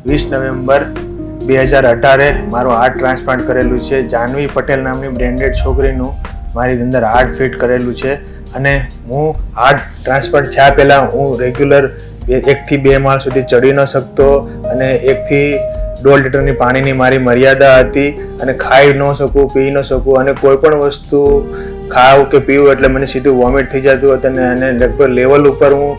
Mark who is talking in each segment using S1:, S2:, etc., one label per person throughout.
S1: 20 November 2018 મારું heart transplant કરેલું છે. જાનવી પટેલ નામની બ્રેન્ડેડ છોકરીનું મારી અંદર હાર્ટ ફિટ કરેલું છે. અને હું હાર્ટ ટ્રાન્સપ્લાન્ટ થયા પહેલાં હું રેગ્યુલર 1 થી 2 માળ સુધી ચડી ન શકતો અને 1 થી 1.5 લીટરની પાણીની મારી મર્યાદા હતી અને ખાઈ ન શકું, પી ન શકું અને કોઈ પણ વસ્તુ ખાવ કે પીવું એટલે મને સીધું વોમિટ થઈ જતું હતું અને લગભગ લેવલ ઉપર હું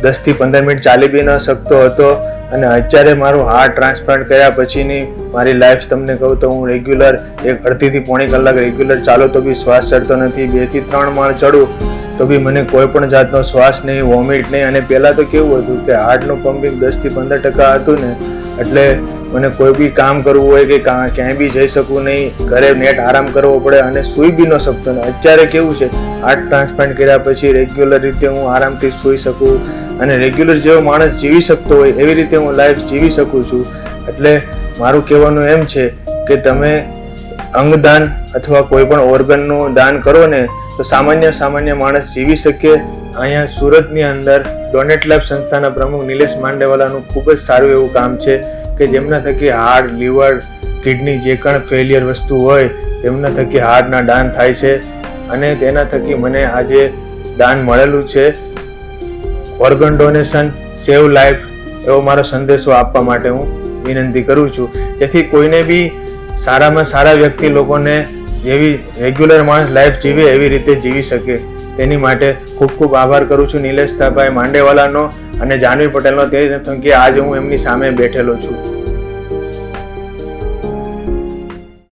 S1: 10 થી 15 મિનિટ ચાલી બી ન શકતો હતો. અને અત્યારે મારું હાર્ટ ટ્રાન્સપ્લાન્ટ કર્યા પછીની મારી લાઈફ તમને કહું તો હું રેગ્યુલર 1.5 થી પોણી કલાક રેગ્યુલર ચાલો તો બી શ્વાસ ચડતો નથી. 2 થી 3 માળ ચડું તો બી મને કોઈ પણ જાતનો શ્વાસ નહીં, વોમિટ નહીં. અને પહેલાં તો કેવું હતું કે હાર્ટનું પમ્પિંગ 10 થી 15% હતું ને, એટલે મને કોઈ બી કામ કરવું હોય કે ક્યાંય બી જઈ શકું નહીં, ઘરે નેટ આરામ કરવો પડે અને સૂઈ બી ન શકતો. ને અત્યારે કેવું છે, હાર્ટ ટ્રાન્સપ્લાન્ટ કર્યા પછી રેગ્યુલર રીતે હું આરામથી સૂઈ શકું અને રેગ્યુલર જેવો માણસ જીવી શકતો હોય એવી રીતે હું લાઈફ જીવી શકું છું. એટલે મારું કહેવાનું એમ છે કે તમે અંગદાન અથવા કોઈ પણ ઓર્ગનનું દાન કરો ને તો સામાન્ય માણસ જીવી શકે. અહીંયા સુરતની અંદર ડોનેટ લાઈફ સંસ્થાના પ્રમુખ નિલેશ માંડેવાલાનું ખૂબ જ સારું એવું કામ છે કે જેમના થકી હાર્ટ, લીવર, કિડની જે પણ ફેલિયર વસ્તુ હોય તેમના થકી હાર્ટના દાન થાય છે. અને તેના થકી મને આજે દાન મળેલું છે. ઓર્ગન ડોનેશન સેવ લાઈફ એવો મારો સંદેશો આપવા માટે હું વિનંતી કરું છું, જેથી કોઈને બી સારામાં સારા વ્યક્તિ લોકોને જેવી રેગ્યુલર માણસ લાઈફ જીવે એવી રીતે જીવી શકે. તેની માટે ખૂબ ખૂબ આભાર કરું છું નિલેશભાઈ માંડેવાલાનો અને જાનવી પટેલનો. તે થકી આજે હું એમની સામે બેઠેલો છું.